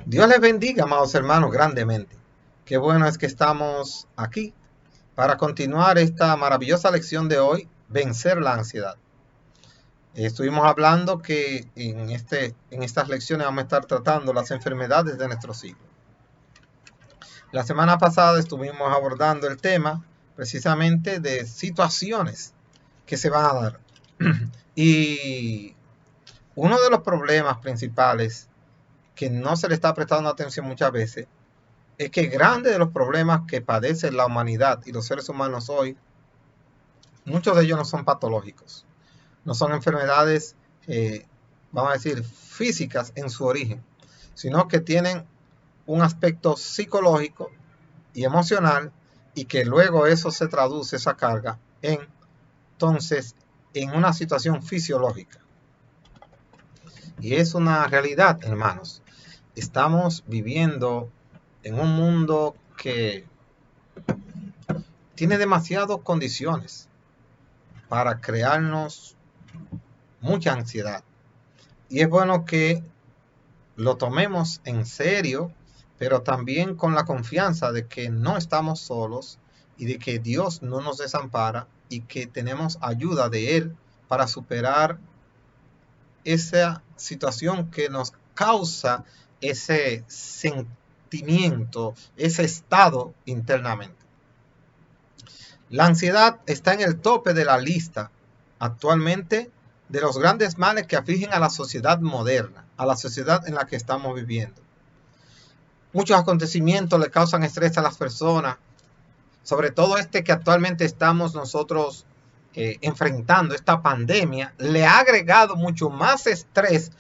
Dios les bendiga, amados hermanos, grandemente. Qué bueno es que estamos aquí para continuar esta maravillosa lección de hoy, vencer la ansiedad. Estuvimos hablando que en estas lecciones vamos a estar tratando las enfermedades de nuestro siglo. La semana pasada estuvimos abordando el tema precisamente de situaciones que se van a dar. Y uno de los problemas principales que no se le está prestando atención muchas veces es que grandes de los problemas que padece la humanidad y los seres humanos hoy, muchos de ellos no son patológicos, no son enfermedades, vamos a decir, físicas en su origen, sino que tienen un aspecto psicológico y emocional y que luego eso se traduce, esa carga, entonces en una situación fisiológica. Y es una realidad, hermanos. Estamos viviendo en un mundo que tiene demasiadas condiciones para crearnos mucha ansiedad. Y es bueno que lo tomemos en serio, pero también con la confianza de que no estamos solos y de que Dios no nos desampara y que tenemos ayuda de Él para superar esa situación que nos causa ese sentimiento, ese estado internamente. La ansiedad está en el tope de la lista actualmente de los grandes males que afligen a la sociedad moderna, a la sociedad en la que estamos viviendo. Muchos acontecimientos le causan estrés a las personas, sobre todo este que actualmente estamos nosotros enfrentando, esta pandemia, le ha agregado mucho más estrés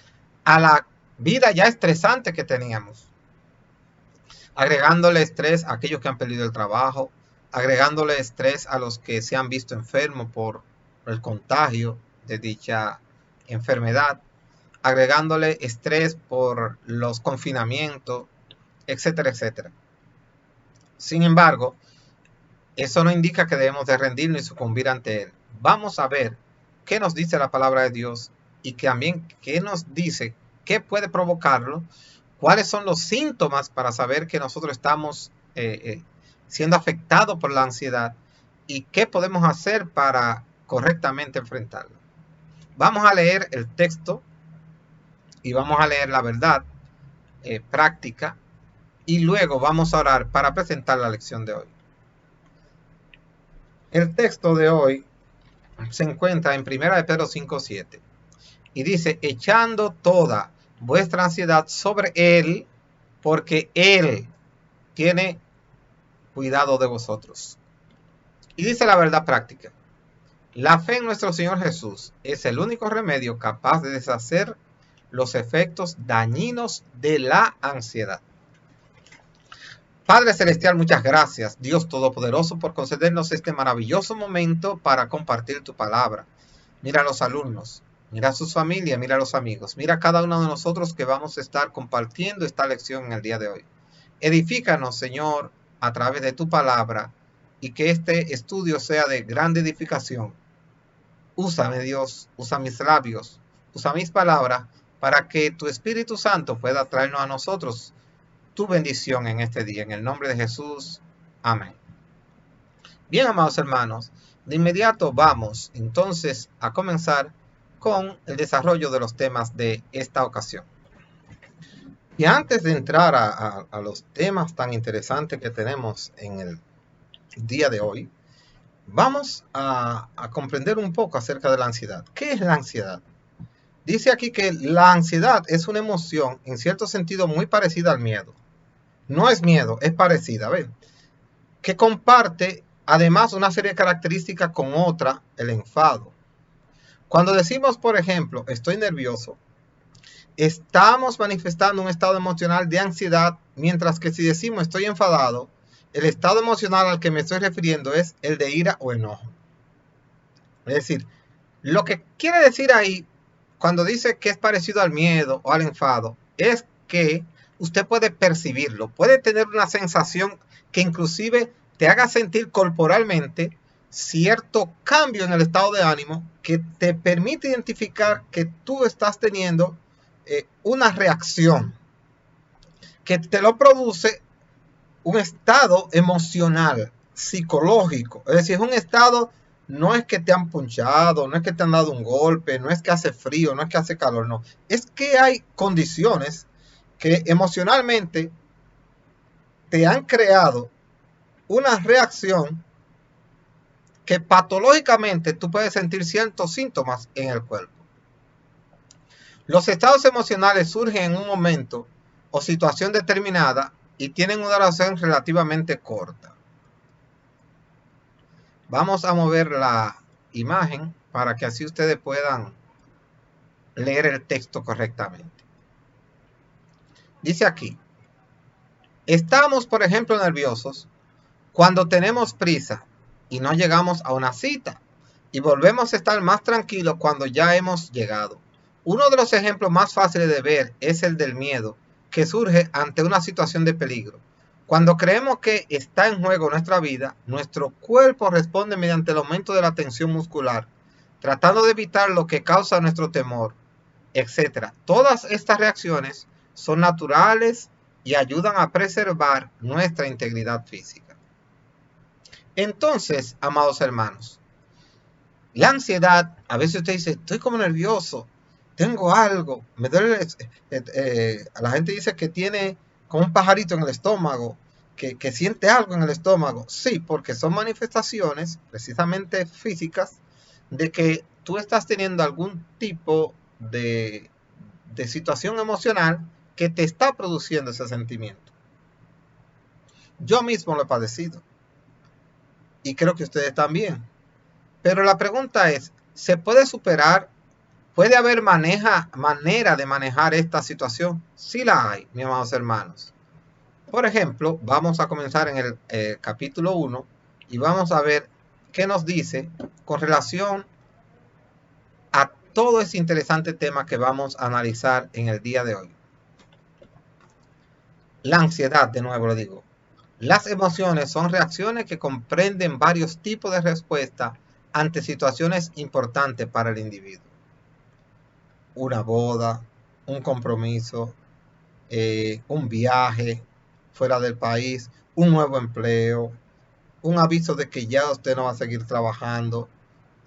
a la vida ya estresante que teníamos, agregándole estrés a aquellos que han perdido el trabajo, agregándole estrés a los que se han visto enfermos por el contagio de dicha enfermedad, agregándole estrés por los confinamientos, etcétera, etcétera. Sin embargo, eso no indica que debemos de rendirnos y sucumbir ante él. Vamos a ver qué nos dice la palabra de Dios y que también qué nos dice, qué puede provocarlo, cuáles son los síntomas para saber que nosotros estamos siendo afectados por la ansiedad y qué podemos hacer para correctamente enfrentarlo. Vamos a leer el texto y vamos a leer la verdad práctica y luego vamos a orar para presentar la lección de hoy. El texto de hoy se encuentra en 1 de Pedro 5:7 y dice, echando toda vuestra ansiedad sobre Él, porque Él tiene cuidado de vosotros. Y dice la verdad práctica, la fe en nuestro Señor Jesús es el único remedio capaz de deshacer los efectos dañinos de la ansiedad. Padre Celestial, muchas gracias, Dios Todopoderoso, por concedernos este maravilloso momento para compartir tu palabra. Mira a los alumnos, mira a sus familias, mira a los amigos, mira a cada uno de nosotros que vamos a estar compartiendo esta lección en el día de hoy. Edifícanos, Señor, a través de tu palabra y que este estudio sea de grande edificación. Úsame, Dios, usa mis labios, usa mis palabras para que tu Espíritu Santo pueda traernos a nosotros tu bendición en este día. En el nombre de Jesús. Amén. Bien, amados hermanos, de inmediato vamos entonces a comenzar con el desarrollo de los temas de esta ocasión. Y antes de entrar a los temas tan interesantes que tenemos en el día de hoy, vamos a comprender un poco acerca de la ansiedad. ¿Qué es la ansiedad? Dice aquí que la ansiedad es una emoción en cierto sentido muy parecida al miedo. No es miedo, es parecida, ¿ven? Que comparte además una serie de características con otra, el enfado. Cuando decimos, por ejemplo, estoy nervioso, estamos manifestando un estado emocional de ansiedad, mientras que si decimos estoy enfadado, el estado emocional al que me estoy refiriendo es el de ira o enojo. Es decir, lo que quiere decir ahí, cuando dice que es parecido al miedo o al enfado, es que usted puede percibirlo, puede tener una sensación que inclusive te haga sentir corporalmente cierto cambio en el estado de ánimo que te permite identificar que tú estás teniendo una reacción. que te lo produce un estado emocional, psicológico. Es decir, es un estado, no es que te han punchado, no es que te han dado un golpe, no es que hace frío, no es que hace calor, no. Es que hay condiciones que emocionalmente te han creado una reacción que patológicamente tú puedes sentir ciertos síntomas en el cuerpo. Los estados emocionales surgen en un momento o situación determinada y tienen una duración relativamente corta. Vamos a mover la imagen para que así ustedes puedan leer el texto correctamente. Dice aquí, estamos, por ejemplo, nerviosos cuando tenemos prisa y no llegamos a una cita, y volvemos a estar más tranquilos cuando ya hemos llegado. Uno de los ejemplos más fáciles de ver es el del miedo, que surge ante una situación de peligro. Cuando creemos que está en juego nuestra vida, nuestro cuerpo responde mediante el aumento de la tensión muscular, tratando de evitar lo que causa nuestro temor, etc. Todas estas reacciones son naturales y ayudan a preservar nuestra integridad física. Entonces, amados hermanos, la ansiedad, a veces usted dice, estoy como nervioso, tengo algo, me duele, a la gente dice que tiene como un pajarito en el estómago, que siente algo en el estómago. Sí, porque son manifestaciones precisamente físicas de que tú estás teniendo algún tipo de situación emocional que te está produciendo ese sentimiento. Yo mismo lo he padecido. Y creo que ustedes también. Pero la pregunta es, ¿se puede superar? ¿Puede haber manera de manejar esta situación? Sí la hay, mis amados hermanos. Por ejemplo, vamos a comenzar en el capítulo 1 y vamos a ver qué nos dice con relación a todo ese interesante tema que vamos a analizar en el día de hoy. La ansiedad, de nuevo lo digo. Las emociones son reacciones que comprenden varios tipos de respuesta ante situaciones importantes para el individuo. Una boda, un compromiso, un viaje fuera del país, un nuevo empleo, un aviso de que ya usted no va a seguir trabajando,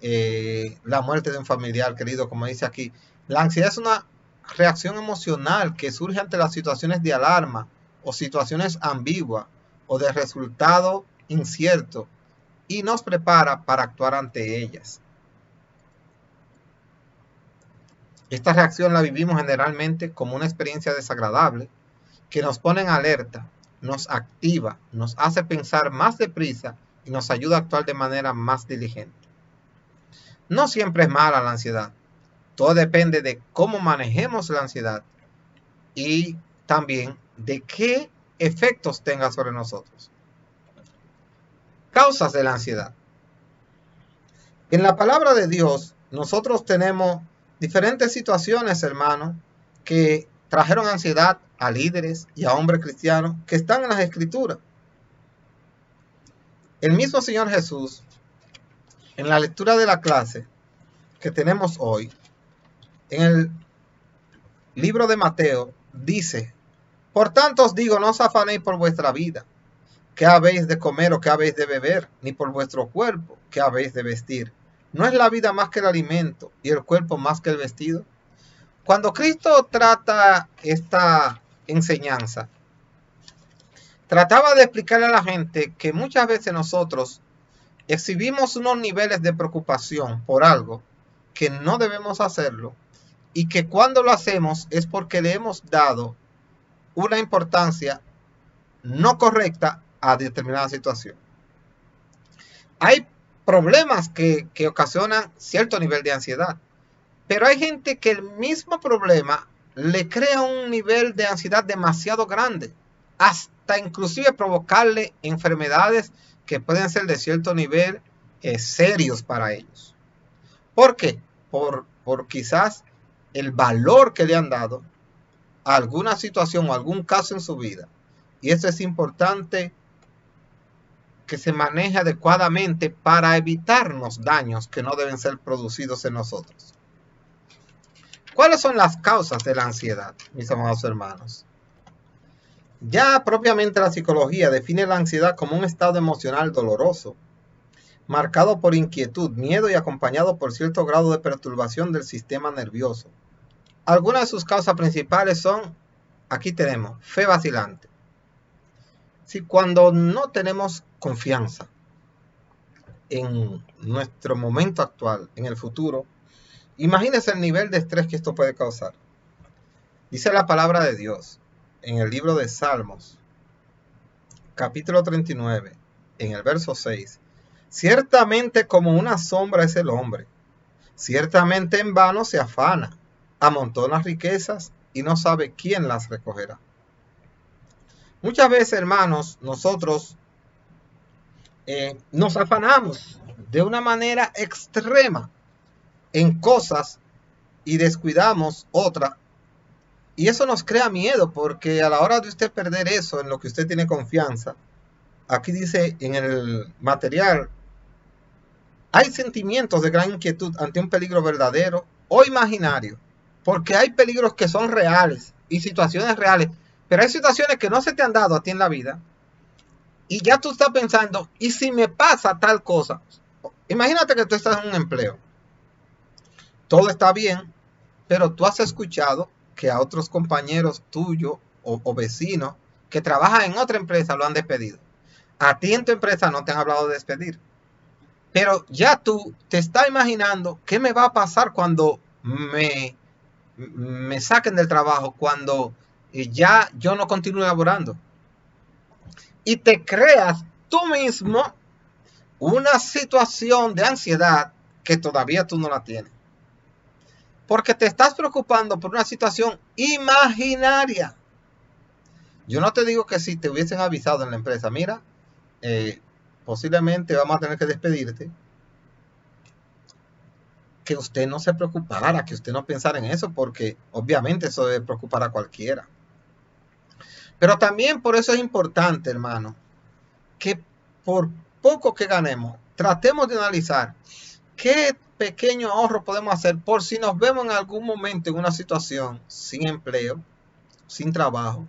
la muerte de un familiar querido, como dice aquí. La ansiedad es una reacción emocional que surge ante las situaciones de alarma o situaciones ambiguas o de resultado incierto y nos prepara para actuar ante ellas. Esta reacción la vivimos generalmente como una experiencia desagradable que nos pone en alerta, nos activa, nos hace pensar más deprisa y nos ayuda a actuar de manera más diligente. No siempre es mala la ansiedad. Todo depende de cómo manejemos la ansiedad y también de qué efectos tenga sobre nosotros. Causas de la ansiedad. En la palabra de Dios, nosotros tenemos diferentes situaciones, hermanos, que trajeron ansiedad a líderes y a hombres cristianos que están en las Escrituras. El mismo Señor Jesús, en la lectura de la clase que tenemos hoy, en el libro de Mateo, dice, por tanto os digo, no os afanéis por vuestra vida, qué habéis de comer o qué habéis de beber, ni por vuestro cuerpo, qué habéis de vestir. ¿No es la vida más que el alimento y el cuerpo más que el vestido? Cuando Cristo trata esta enseñanza, trataba de explicarle a la gente que muchas veces nosotros exhibimos unos niveles de preocupación por algo que no debemos hacerlo y que cuando lo hacemos es porque le hemos dado una importancia no correcta a determinada situación. Hay problemas que ocasionan cierto nivel de ansiedad, pero hay gente que el mismo problema le crea un nivel de ansiedad demasiado grande, hasta inclusive provocarle enfermedades que pueden ser de cierto nivel serios para ellos. ¿Por qué? Por quizás el valor que le han dado a alguna situación o algún caso en su vida. Y eso es importante que se maneje adecuadamente para evitarnos daños que no deben ser producidos en nosotros. ¿Cuáles son las causas de la ansiedad, mis amados hermanos? Ya propiamente la psicología define la ansiedad como un estado emocional doloroso, marcado por inquietud, miedo y acompañado por cierto grado de perturbación del sistema nervioso. Algunas de sus causas principales son, aquí tenemos, fe vacilante. Si cuando no tenemos confianza en nuestro momento actual, en el futuro, imagínense el nivel de estrés que esto puede causar. Dice la palabra de Dios en el libro de Salmos, capítulo 39, en el verso 6. Ciertamente como una sombra es el hombre, ciertamente en vano se afana, amontona riquezas y no sabe quién las recogerá. Muchas veces, hermanos, nosotros nos afanamos de una manera extrema en cosas y descuidamos otras. Y eso nos crea miedo porque a la hora de usted perder eso en lo que usted tiene confianza, aquí dice en el material, hay sentimientos de gran inquietud ante un peligro verdadero o imaginario, porque hay peligros que son reales y situaciones reales, pero hay situaciones que no se te han dado a ti en la vida y ya tú estás pensando, ¿y si me pasa tal cosa? Imagínate que tú estás en un empleo, todo está bien, pero tú has escuchado que a otros compañeros tuyos o vecinos que trabajan en otra empresa lo han despedido. A ti en tu empresa no te han hablado de despedir. Pero ya tú te estás imaginando qué me va a pasar cuando me saquen del trabajo, cuando ya yo no continúe laborando. Y te creas tú mismo una situación de ansiedad que todavía tú no la tienes. Porque te estás preocupando por una situación imaginaria. Yo no te digo que si te hubiesen avisado en la empresa, mira, posiblemente vamos a tener que despedirte, que usted no se preocupara, que usted no pensara en eso, porque obviamente eso debe preocupar a cualquiera. Pero también por eso es importante, hermano, que por poco que ganemos, tratemos de analizar qué pequeño ahorro podemos hacer por si nos vemos en algún momento en una situación sin empleo, sin trabajo,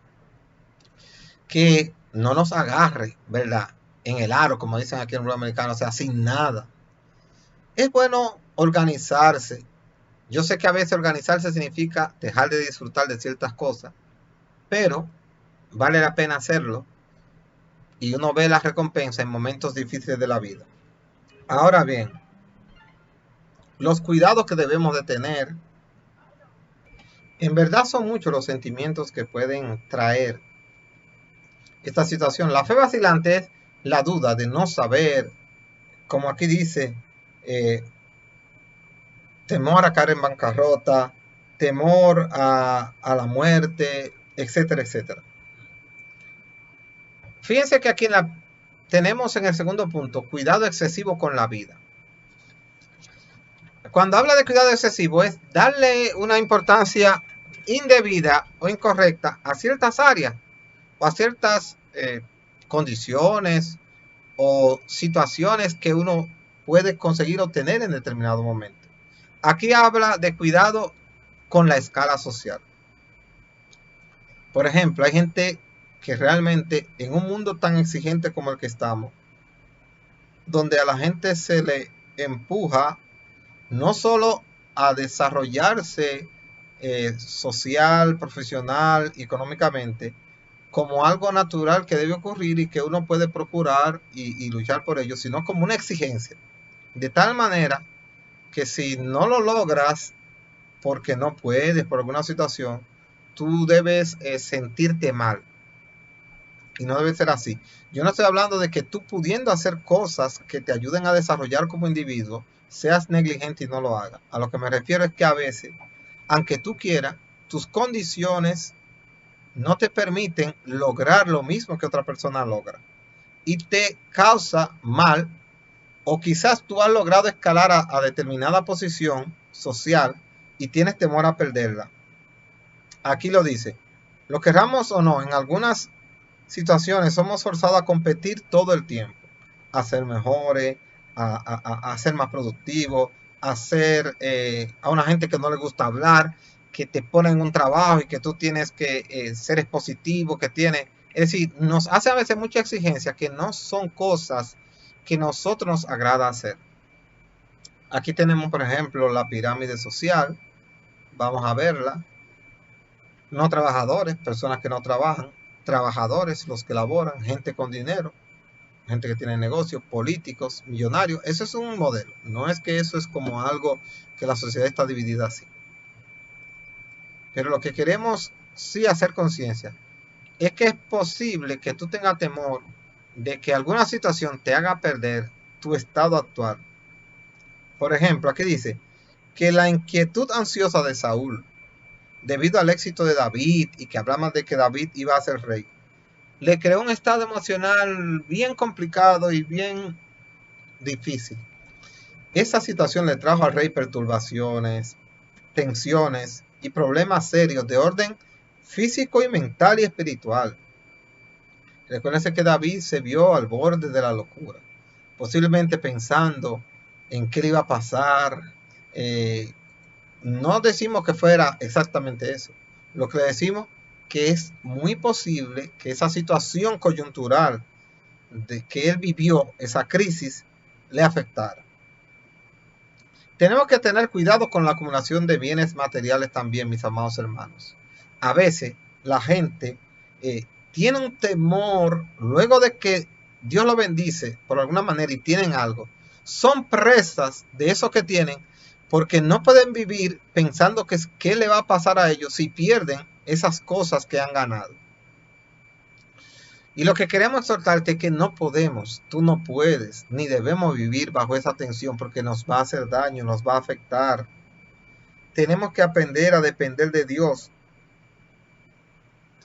que no nos agarre, ¿verdad? En el aro, como dicen aquí en el americano, o sea, sin nada. Es bueno organizarse. Yo sé que a veces organizarse significa dejar de disfrutar de ciertas cosas, pero vale la pena hacerlo y uno ve la recompensa en momentos difíciles de la vida. Ahora bien, los cuidados que debemos de tener, en verdad son muchos los sentimientos que pueden traer esta situación. La fe vacilante es la duda de no saber, como aquí dice, eh, temor a caer en bancarrota, temor a la muerte, etcétera, etcétera. Fíjense que aquí tenemos en el segundo punto, cuidado excesivo con la vida. Cuando habla de cuidado excesivo es darle una importancia indebida o incorrecta a ciertas áreas o a ciertas condiciones o situaciones que uno puede conseguir obtener en determinado momento. Aquí habla de cuidado con la escala social. Por ejemplo, hay gente que realmente en un mundo tan exigente como el que estamos, donde a la gente se le empuja no solo a desarrollarse social, profesional y económicamente, como algo natural que debe ocurrir y que uno puede procurar y luchar por ello, sino como una exigencia. De tal manera que si no lo logras porque no puedes, por alguna situación, tú debes sentirte mal. Y no debe ser así. Yo no estoy hablando de que tú pudiendo hacer cosas que te ayuden a desarrollar como individuo, seas negligente y no lo hagas. A lo que me refiero es que a veces, aunque tú quieras, tus condiciones no te permiten lograr lo mismo que otra persona logra. Y te causa mal, o quizás tú has logrado escalar a determinada posición social y tienes temor a perderla. Aquí lo dice, lo queramos o no, en algunas situaciones somos forzados a competir todo el tiempo, a ser mejores, a ser más productivos, a ser a una gente que no le gusta hablar, que te pone en un trabajo y que tú tienes que ser expositivo, que tienes Es decir, nos hace a veces mucha exigencia que no son cosas que nosotros nos agrada hacer. Aquí tenemos, por ejemplo, la pirámide social. Vamos a verla. No trabajadores, personas que no trabajan. Trabajadores, los que laboran, gente con dinero, gente que tiene negocios, políticos, millonarios. Eso es un modelo. No es que eso es como algo que la sociedad está dividida así. Pero lo que queremos sí hacer conciencia es que es posible que tú tengas temor de que alguna situación te haga perder tu estado actual. Por ejemplo, aquí dice que la inquietud ansiosa de Saúl, debido al éxito de David y que hablamos de que David iba a ser rey, le creó un estado emocional bien complicado y bien difícil. Esa situación le trajo al rey perturbaciones, tensiones y problemas serios de orden físico y mental y espiritual. Recuérdense que David se vio al borde de la locura, posiblemente pensando en qué le iba a pasar. No decimos que fuera exactamente eso. Lo que decimos que es muy posible que esa situación coyuntural de que él vivió, esa crisis, le afectara. Tenemos que tener cuidado con la acumulación de bienes materiales también, mis amados hermanos. A veces la gente tiene un temor, luego de que Dios lo bendice por alguna manera y tienen algo, son presas de eso que tienen porque no pueden vivir pensando que qué le va a pasar a ellos si pierden esas cosas que han ganado. Y lo que queremos exhortarte es que no podemos, tú no puedes, ni debemos vivir bajo esa tensión porque nos va a hacer daño, nos va a afectar. Tenemos que aprender a depender de Dios.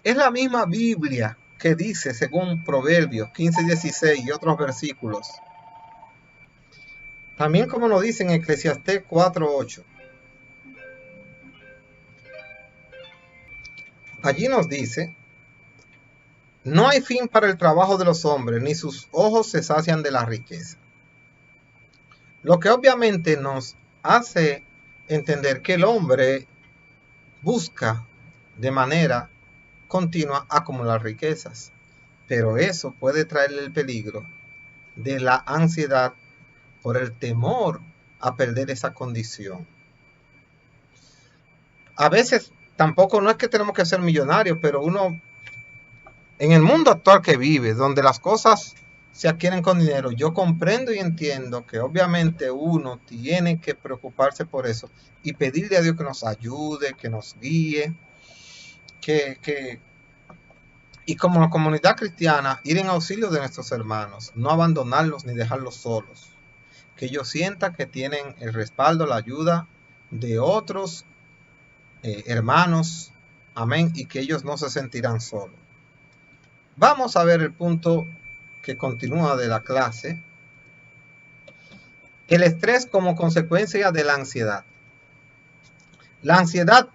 Es la misma Biblia que dice, según Proverbios 15:16 y otros versículos. También como lo dice en Eclesiastés 4:8. Allí nos dice, no hay fin para el trabajo de los hombres, ni sus ojos se sacian de la riqueza. Lo que obviamente nos hace entender que el hombre busca de manera continua acumular riquezas, pero eso puede traerle el peligro de la ansiedad por el temor a perder esa condición. A veces tampoco no es que tenemos que ser millonarios, pero uno en el mundo actual que vive, donde las cosas se adquieren con dinero, yo comprendo y entiendo que obviamente uno tiene que preocuparse por eso y pedirle a Dios que nos ayude, que nos guíe, y como comunidad cristiana, ir en auxilio de nuestros hermanos, no abandonarlos ni dejarlos solos. Que ellos sientan que tienen el respaldo, la ayuda de otros hermanos, amén, y que ellos no se sentirán solos. Vamos a ver el punto que continúa de la clase. El estrés como consecuencia de la ansiedad. La ansiedad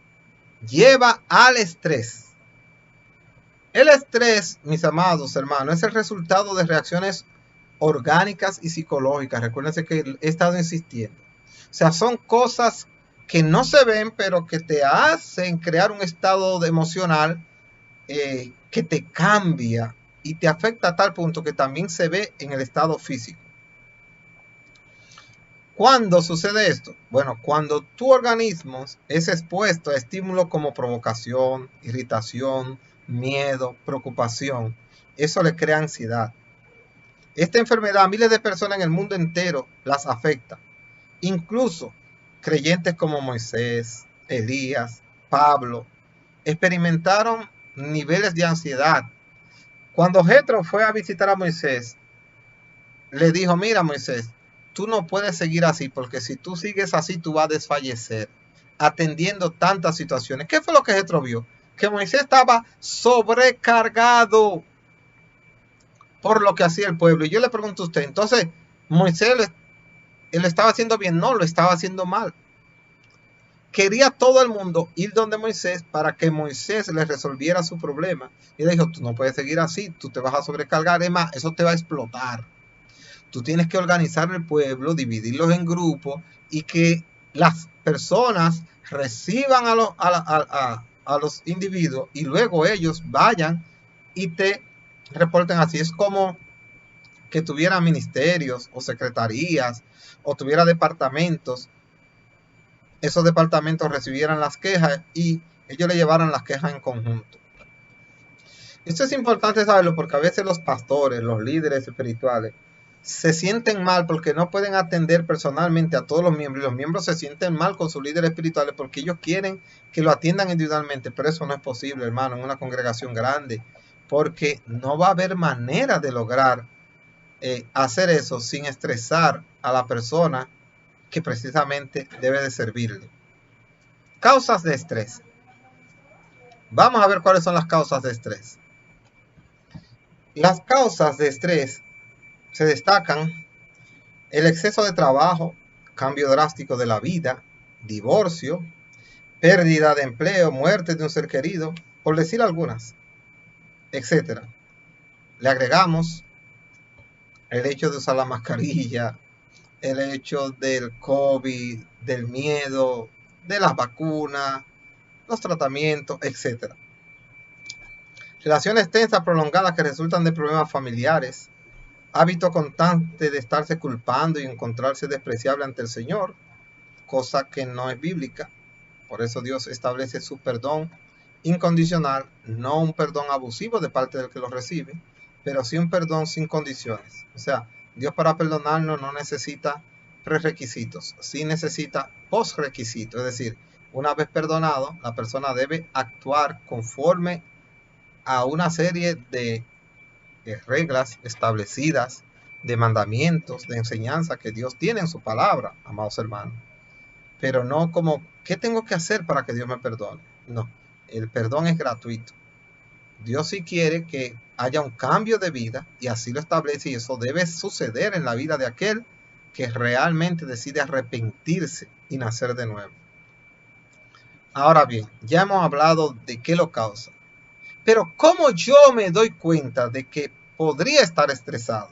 lleva al estrés. El estrés, mis amados hermanos, es el resultado de reacciones orgánicas y psicológicas. Recuérdense que he estado insistiendo. O sea, son cosas que no se ven, pero que te hacen crear un estado emocional que te cambia y te afecta a tal punto que también se ve en el estado físico. ¿Cuándo sucede esto? Bueno, cuando tu organismo es expuesto a estímulos como provocación, irritación, miedo, preocupación, eso le crea ansiedad. Esta enfermedad a miles de personas en el mundo entero las afecta. Incluso creyentes como Moisés, Elías, Pablo, experimentaron niveles de ansiedad. Cuando Jetro fue a visitar a Moisés, le dijo, mira Moisés, tú no puedes seguir así, porque si tú sigues así, tú vas a desfallecer, atendiendo tantas situaciones. ¿Qué fue lo que Jetro vio? Que Moisés estaba sobrecargado por lo que hacía el pueblo. Y yo le pregunto a usted, entonces, Moisés él estaba haciendo bien, no, lo estaba haciendo mal. Quería todo el mundo ir donde Moisés para que Moisés le resolviera su problema. Y le dijo, tú no puedes seguir así, tú te vas a sobrecargar, es más, eso te va a explotar. Tú tienes que organizar el pueblo, dividirlos en grupos y que las personas reciban a los individuos y luego ellos vayan y te reporten así. Es como que tuviera ministerios o secretarías o tuviera departamentos. Esos departamentos recibieran las quejas y ellos le llevaran las quejas en conjunto. Esto es importante saberlo porque a veces los pastores, los líderes espirituales, se sienten mal porque no pueden atender personalmente a todos los miembros y los miembros se sienten mal con sus líderes espirituales porque ellos quieren que lo atiendan individualmente, pero eso no es posible, hermano, en una congregación grande, porque no va a haber manera de lograr hacer eso sin estresar a la persona que precisamente debe de servirle. Causas de estrés. Vamos a ver cuáles son las causas de estrés. Las causas de estrés se destacan el exceso de trabajo, cambio drástico de la vida, divorcio, pérdida de empleo, muerte de un ser querido, por decir algunas, etcétera. Le agregamos el hecho de usar la mascarilla, el hecho del COVID, del miedo, de las vacunas, los tratamientos, etcétera. Relaciones tensas prolongadas que resultan de problemas familiares, hábito constante de estarse culpando y encontrarse despreciable ante el Señor, cosa que no es bíblica. Por eso Dios establece su perdón incondicional, no un perdón abusivo de parte del que lo recibe, pero sí un perdón sin condiciones. O sea, Dios para perdonarnos no necesita prerequisitos, sí necesita postrequisitos. Es decir, una vez perdonado, la persona debe actuar conforme a una serie de reglas establecidas, de mandamientos, de enseñanza que Dios tiene en su palabra, amados hermanos. Pero no como, ¿qué tengo que hacer para que Dios me perdone? No, el perdón es gratuito. Dios sí quiere que haya un cambio de vida y así lo establece y eso debe suceder en la vida de aquel que realmente decide arrepentirse y nacer de nuevo. Ahora bien, ya hemos hablado de qué lo causa. Pero ¿cómo yo me doy cuenta de que podría estar estresado?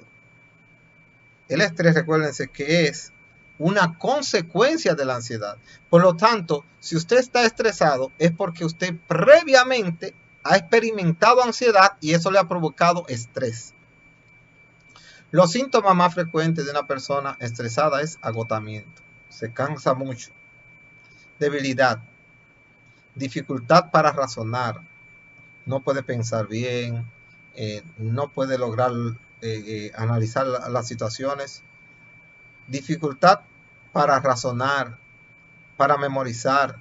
El estrés, recuérdense que es una consecuencia de la ansiedad. Por lo tanto, si usted está estresado es porque usted previamente ha experimentado ansiedad y eso le ha provocado estrés. Los síntomas más frecuentes de una persona estresada es agotamiento, se cansa mucho, debilidad, dificultad para razonar, no puede pensar bien, no puede lograr analizar las situaciones, dificultad para razonar, para memorizar,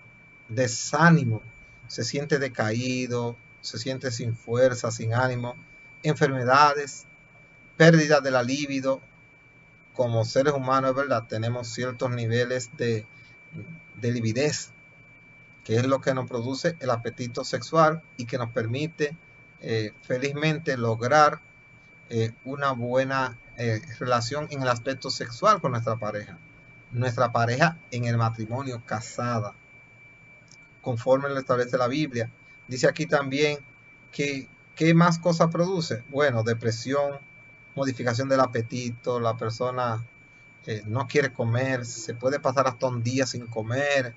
desánimo, se siente decaído, se siente sin fuerza, sin ánimo, enfermedades, pérdida de la libido. Como seres humanos, es verdad, tenemos ciertos niveles de lividez, que es lo que nos produce el apetito sexual y que nos permite felizmente lograr una buena relación en el aspecto sexual con nuestra pareja. Nuestra pareja en el matrimonio, casada, conforme lo establece la Biblia. Dice aquí también que ¿qué más cosas produce? Bueno, depresión, modificación del apetito, la persona no quiere comer, se puede pasar hasta un día sin comer,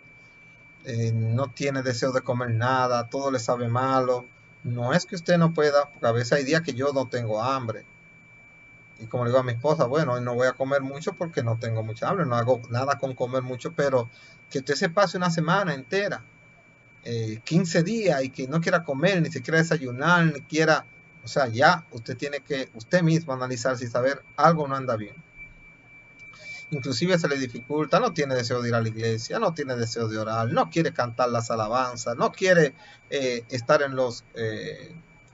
no tiene deseo de comer nada, todo le sabe malo. No es que usted no pueda, porque a veces hay días que yo no tengo hambre. Y como le digo a mi esposa, bueno, hoy no voy a comer mucho porque no tengo mucha hambre, no hago nada con comer mucho, pero que usted se pase una semana entera, 15 días y que no quiera comer, ni siquiera desayunar, ni quiera, o sea, ya usted tiene que usted mismo analizarse y saber algo no anda bien. Inclusive se le dificulta, no tiene deseo de ir a la iglesia, no tiene deseo de orar, no quiere cantar las alabanzas, no quiere estar en los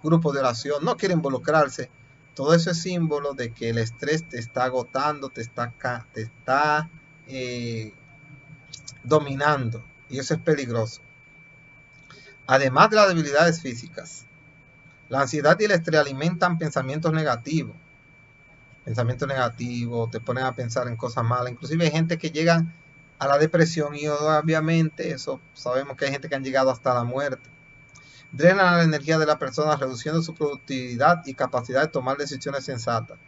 grupos de oración, no quiere involucrarse. Todo eso es símbolo de que el estrés te está agotando, te está dominando y eso es peligroso. Además de las debilidades físicas, la ansiedad y el estrés alimentan pensamientos negativos. Te ponen a pensar en cosas malas. Inclusive hay gente que llegan a la depresión y obviamente eso sabemos que hay gente que han llegado hasta la muerte. Drenan la energía de la persona reduciendo su productividad y capacidad de tomar decisiones sensatas.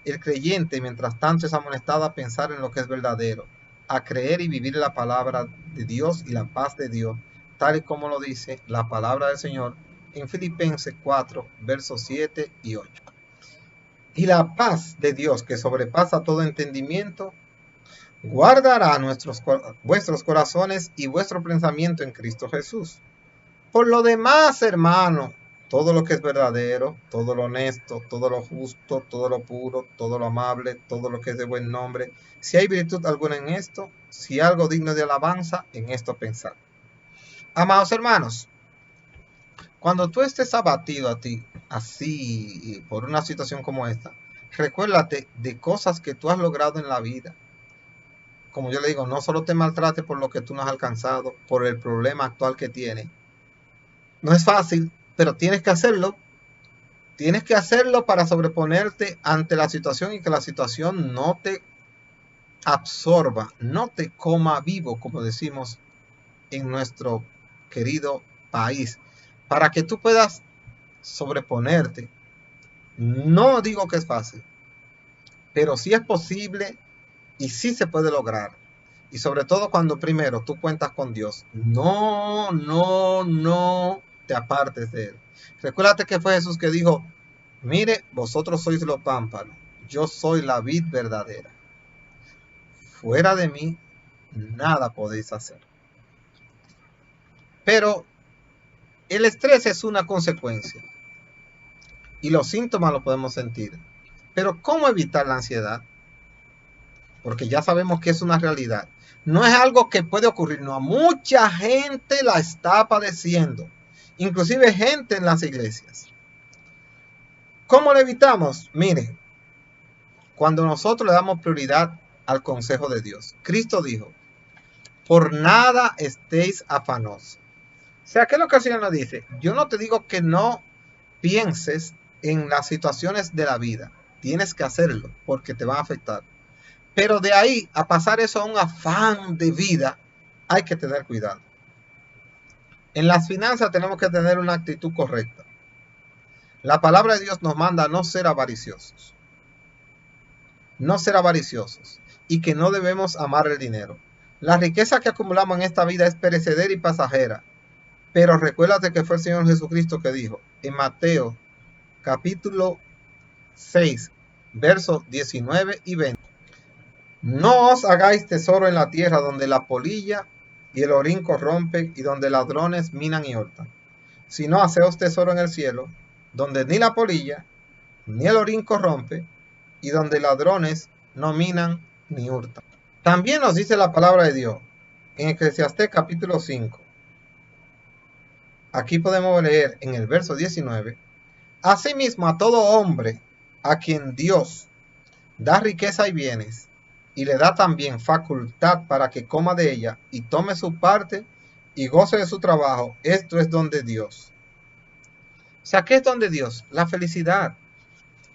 El creyente, mientras tanto, es amonestado a pensar en lo que es verdadero, a creer y vivir la palabra de Dios y la paz de Dios, tal y como lo dice la palabra del Señor en Filipenses 4, versos 7 y 8. Y la paz de Dios, que sobrepasa todo entendimiento, guardará vuestros corazones y vuestro pensamiento en Cristo Jesús. Por lo demás, hermano, todo lo que es verdadero, todo lo honesto, todo lo justo, todo lo puro, todo lo amable, todo lo que es de buen nombre, si hay virtud alguna en esto, si algo digno de alabanza, en esto pensad. Amados hermanos, cuando tú estés abatido a ti, así, por una situación como esta, recuérdate de cosas que tú has logrado en la vida. Como yo le digo, no solo te maltrate por lo que tú no has alcanzado, por el problema actual que tienes. No es fácil, pero tienes que hacerlo. Tienes que hacerlo para sobreponerte ante la situación y que la situación no te absorba, no te coma vivo, como decimos en nuestro querido país, para que tú puedas sobreponerte. No digo que es fácil, pero sí es posible y sí se puede lograr. Y sobre todo cuando primero tú cuentas con Dios. No te apartes de Él. Recuérdate que fue Jesús que dijo, mire, vosotros sois los pámpanos, yo soy la vid verdadera. Fuera de mí, nada podéis hacer. Pero el estrés es una consecuencia. Y los síntomas los podemos sentir. Pero ¿cómo evitar la ansiedad? Porque ya sabemos que es una realidad. No es algo que puede ocurrir, no. Mucha gente la está padeciendo, inclusive gente en las iglesias. ¿Cómo lo evitamos? Mire, cuando nosotros le damos prioridad al consejo de Dios. Cristo dijo, por nada estéis afanosos. O sea, ¿qué es lo que el Señor nos dice? Yo no te digo que no pienses en las situaciones de la vida. Tienes que hacerlo porque te van a afectar. Pero de ahí a pasar eso a un afán de vida, hay que tener cuidado. En las finanzas tenemos que tener una actitud correcta. La palabra de Dios nos manda a no ser avariciosos. No ser avariciosos. Y que no debemos amar el dinero. La riqueza que acumulamos en esta vida es perecedera y pasajera. Pero recuérdate que fue el Señor Jesucristo que dijo en Mateo capítulo 6, versos 19 y 20. No os hagáis tesoro en la tierra donde la polilla y el orín corrompen y donde ladrones minan y hurtan, sino haceos tesoro en el cielo, donde ni la polilla ni el orín corrompe y donde ladrones no minan ni hurtan. También nos dice la palabra de Dios en Eclesiastés capítulo 5. Aquí podemos leer en el verso 19. Asimismo a todo hombre a quien Dios da riqueza y bienes, y le da también facultad para que coma de ella y tome su parte y goce de su trabajo, esto es don de Dios. O sea, ¿qué es don de Dios? La felicidad,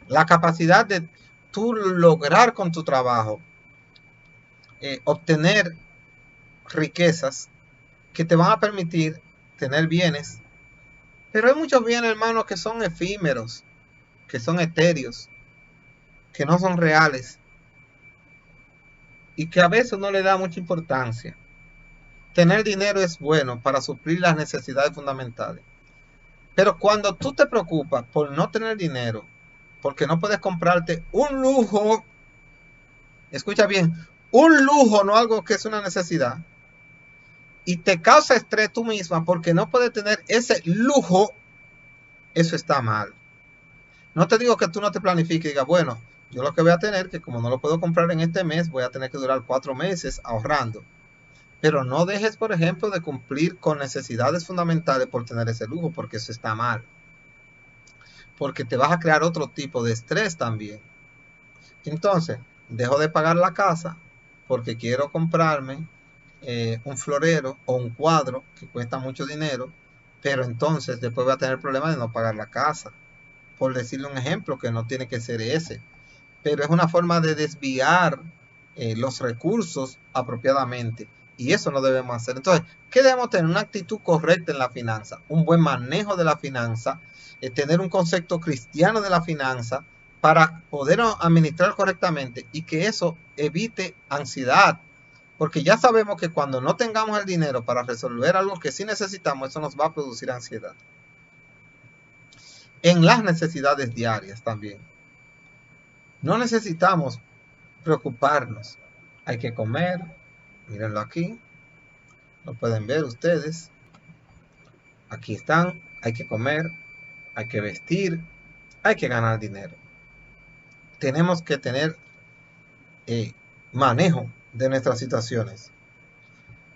la capacidad de tú lograr con tu trabajo, obtener riquezas que te van a permitir tener bienes. Pero hay muchos bienes, hermanos, que son efímeros, que son etéreos, que no son reales y que a veces no le da mucha importancia. Tener dinero es bueno para suplir las necesidades fundamentales. Pero cuando tú te preocupas por no tener dinero, porque no puedes comprarte un lujo, escucha bien, un lujo, no algo que es una necesidad, y te causa estrés tú misma porque no puedes tener ese lujo, eso está mal. No te digo que tú no te planifiques y digas, bueno, yo lo que voy a tener, que como no lo puedo comprar en este mes, voy a tener que durar 4 meses ahorrando. Pero no dejes, por ejemplo, de cumplir con necesidades fundamentales por tener ese lujo, porque eso está mal. Porque te vas a crear otro tipo de estrés también. Entonces, dejo de pagar la casa porque quiero comprarme un florero o un cuadro que cuesta mucho dinero, pero entonces después voy a tener problemas de no pagar la casa. Por decirle un ejemplo que no tiene que ser ese. Pero es una forma de desviar los recursos apropiadamente. Y eso no debemos hacer. Entonces, ¿qué debemos tener? Una actitud correcta en la finanza, un buen manejo de la finanza, tener un concepto cristiano de la finanza para poder administrar correctamente y que eso evite ansiedad. Porque ya sabemos que cuando no tengamos el dinero para resolver algo que sí necesitamos, eso nos va a producir ansiedad. en las necesidades diarias también. No necesitamos preocuparnos. Hay que comer, mírenlo aquí, lo pueden ver ustedes. Aquí están, hay que comer, hay que vestir, hay que ganar dinero. Tenemos que tener manejo de nuestras situaciones.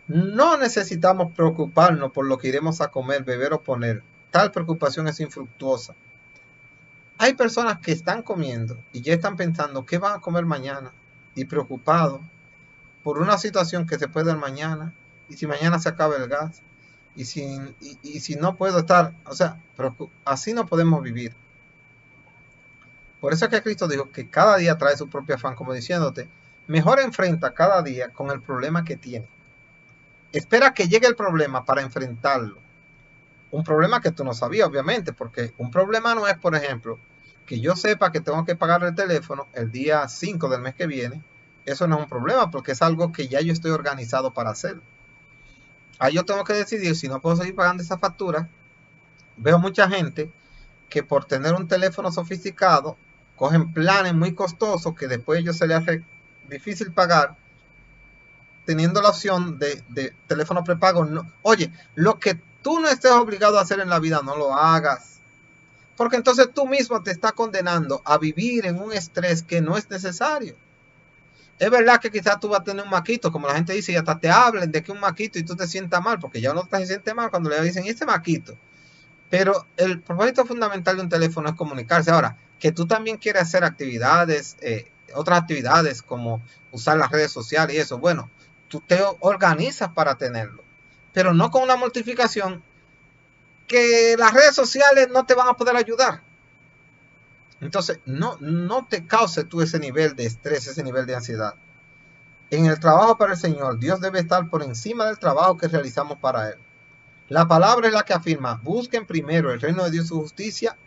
No necesitamos preocuparnos por lo que iremos a comer, beber o poner. Tal preocupación es infructuosa. Hay personas que están comiendo y ya están pensando qué van a comer mañana y preocupados por una situación que se puede dar mañana y si mañana se acaba el gas y si no puedo estar, o sea, así no podemos vivir. Por eso es que Cristo dijo que cada día trae su propio afán, como diciéndote, mejor enfrenta cada día con el problema que tiene. Espera que llegue el problema para enfrentarlo. Un problema que tú no sabías, obviamente, porque un problema no es, por ejemplo, que yo sepa que tengo que pagar el teléfono el día 5 del mes que viene. Eso no es un problema, porque es algo que ya yo estoy organizado para hacer. Ahí yo tengo que decidir si no puedo seguir pagando esa factura. Veo mucha gente que por tener un teléfono sofisticado cogen planes muy costosos que después a ellos se les hace difícil pagar, teniendo la opción de teléfono prepago. No. Oye, lo que tú no estés obligado a hacer en la vida, no lo hagas. Porque entonces tú mismo te estás condenando a vivir en un estrés que no es necesario. Es verdad que quizás tú vas a tener un maquito, como la gente dice, y hasta te hablen de que un maquito y tú te sientas mal, porque ya uno se siente mal cuando le dicen, ¿y ese maquito? Pero el propósito fundamental de un teléfono es comunicarse. Ahora, que tú también quieres hacer actividades, otras actividades como usar las redes sociales y eso, bueno, tú te organizas para tenerlo, pero no con una mortificación que las redes sociales no te van a poder ayudar. Entonces, no te cause tú ese nivel de estrés, ese nivel de ansiedad. En el trabajo para el Señor, Dios debe estar por encima del trabajo que realizamos para Él. La palabra es la que afirma, busquen primero el reino de Dios y su justicia.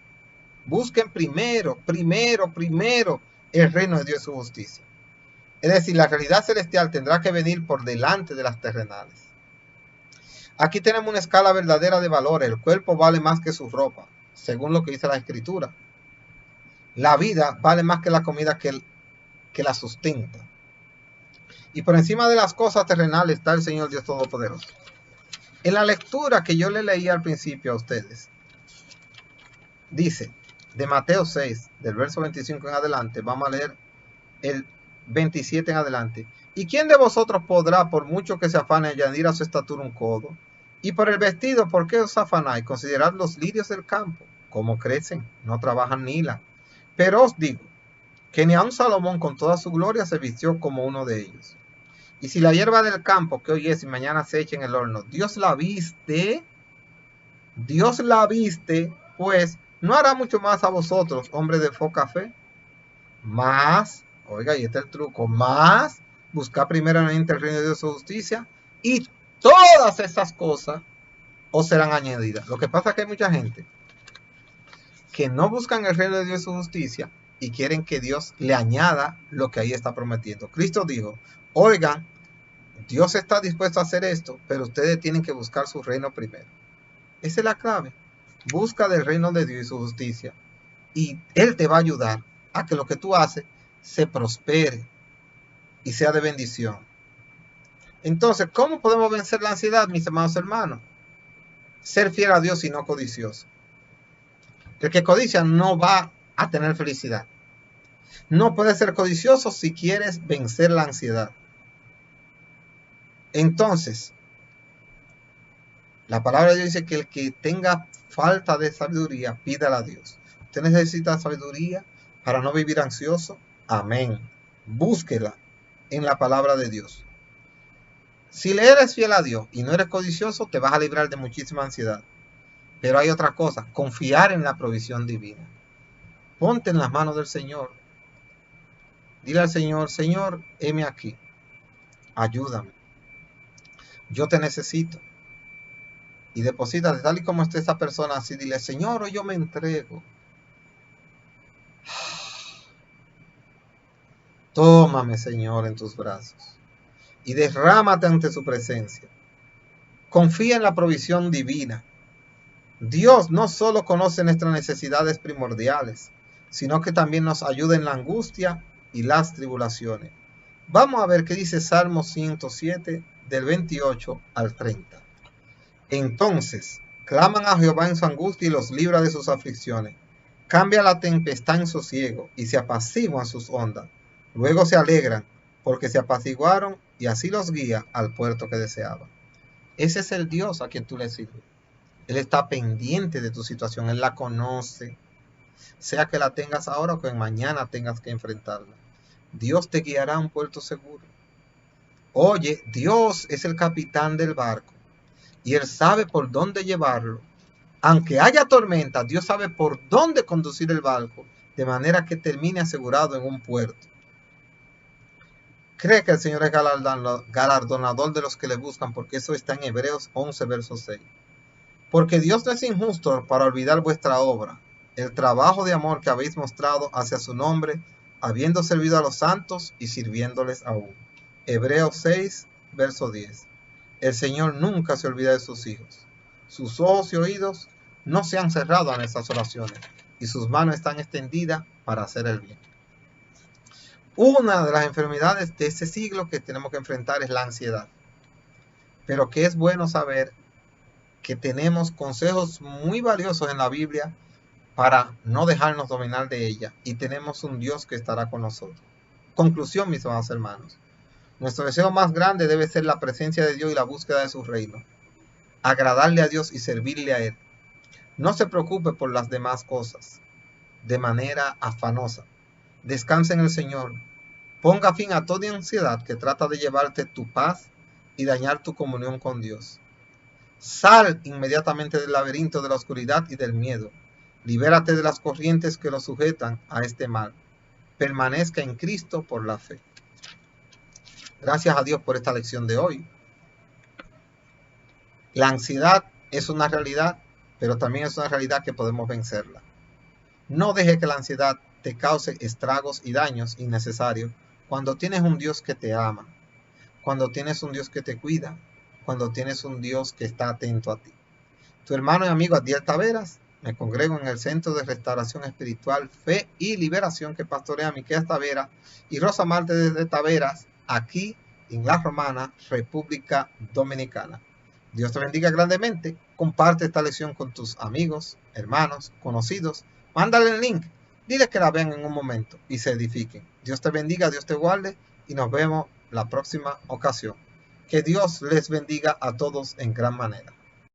Busquen primero el reino de Dios y su justicia. Es decir, la realidad celestial tendrá que venir por delante de las terrenales. Aquí tenemos una escala verdadera de valores. El cuerpo vale más que su ropa, según lo que dice la Escritura. La vida vale más que la comida que la sustenta. Y por encima de las cosas terrenales está el Señor Dios Todopoderoso. En la lectura que yo le leí al principio a ustedes, dice, de Mateo 6, del verso 25 en adelante, vamos a leer el 27 en adelante. ¿Y quién de vosotros podrá, por mucho que se afane, añadir a su estatura un codo? Y por el vestido, ¿por qué os afanáis? Considerad los lirios del campo, cómo crecen, no trabajan ni hilan. Pero os digo, que ni aun Salomón con toda su gloria se vistió como uno de ellos. Y si la hierba del campo, que hoy es y mañana se echa en el horno, Dios la viste, pues no hará mucho más a vosotros, hombres de poca fe. Más, oiga, y este es el truco, más buscar primeramente el reino de Dios y su justicia, y todas esas cosas os serán añadidas. Lo que pasa es que hay mucha gente que no buscan el reino de Dios y su justicia y quieren que Dios le añada lo que ahí está prometiendo. Cristo dijo, oigan, Dios está dispuesto a hacer esto, pero ustedes tienen que buscar su reino primero. Esa es la clave. Busca del reino de Dios y su justicia, y Él te va a ayudar a que lo que tú haces se prospere y sea de bendición. Entonces, ¿cómo podemos vencer la ansiedad, mis amados hermanos? Ser fiel a Dios y no codicioso. El que codicia no va a tener felicidad. No puedes ser codicioso si quieres vencer la ansiedad. Entonces, la palabra de Dios dice que el que tenga falta de sabiduría, pídala a Dios. ¿Usted necesita sabiduría para no vivir ansioso? Amén. Búsquela en la palabra de Dios. Si le eres fiel a Dios y no eres codicioso, te vas a librar de muchísima ansiedad. Pero hay otra cosa, confiar en la provisión divina. Ponte en las manos del Señor. Dile al Señor, Señor, heme aquí. Ayúdame. Yo te necesito. Y deposita, tal y como esté esa persona así, dile, Señor, hoy yo me entrego. Tómame, Señor, en tus brazos y derrámate ante su presencia. Confía en la provisión divina. Dios no solo conoce nuestras necesidades primordiales, sino que también nos ayuda en la angustia y las tribulaciones. Vamos a ver qué dice Salmo 107 del 28 al 30. Entonces, claman a Jehová en su angustia y los libra de sus aflicciones. Cambia la tempestad en sosiego y se apaciguan sus ondas. Luego se alegran porque se apaciguaron y así los guía al puerto que deseaban. Ese es el Dios a quien tú le sirves. Él está pendiente de tu situación, Él la conoce, sea que la tengas ahora o que mañana tengas que enfrentarla. Dios te guiará a un puerto seguro. Oye, Dios es el capitán del barco y Él sabe por dónde llevarlo. Aunque haya tormenta, Dios sabe por dónde conducir el barco de manera que termine asegurado en un puerto. Cree que el Señor es galardonador de los que le buscan, porque eso está en Hebreos 11, verso 6. Porque Dios no es injusto para olvidar vuestra obra, el trabajo de amor que habéis mostrado hacia su nombre, habiendo servido a los santos y sirviéndoles aún. Hebreos 6, verso 10. El Señor nunca se olvida de sus hijos. Sus ojos y oídos no se han cerrado a nuestras oraciones, y sus manos están extendidas para hacer el bien. Una de las enfermedades de este siglo que tenemos que enfrentar es la ansiedad. Pero que es bueno saber que tenemos consejos muy valiosos en la Biblia para no dejarnos dominar de ella, y tenemos un Dios que estará con nosotros. Conclusión, mis amados hermanos. Nuestro deseo más grande debe ser la presencia de Dios y la búsqueda de su reino. Agradarle a Dios y servirle a Él. No se preocupe por las demás cosas de manera afanosa. Descanse en el Señor. Ponga fin a toda ansiedad que trata de llevarte tu paz y dañar tu comunión con Dios. Sal inmediatamente del laberinto de la oscuridad y del miedo. Libérate de las corrientes que lo sujetan a este mal. Permanezca en Cristo por la fe. Gracias a Dios por esta lección de hoy. La ansiedad es una realidad, pero también es una realidad que podemos vencerla. No deje que la ansiedad te cause estragos y daños innecesarios cuando tienes un Dios que te ama, cuando tienes un Dios que te cuida, cuando tienes un Dios que está atento a ti. Tu hermano y amigo Adiel Taveras, me congrego en el Centro de Restauración Espiritual, Fe y Liberación que pastorea Miqueas Taveras y Rosa Marte desde Taveras, aquí en La Romana, República Dominicana. Dios te bendiga grandemente. Comparte esta lección con tus amigos, hermanos, conocidos. Mándale el link. Dile que la vean en un momento y se edifiquen. Dios te bendiga, Dios te guarde y nos vemos la próxima ocasión. Que Dios les bendiga a todos en gran manera.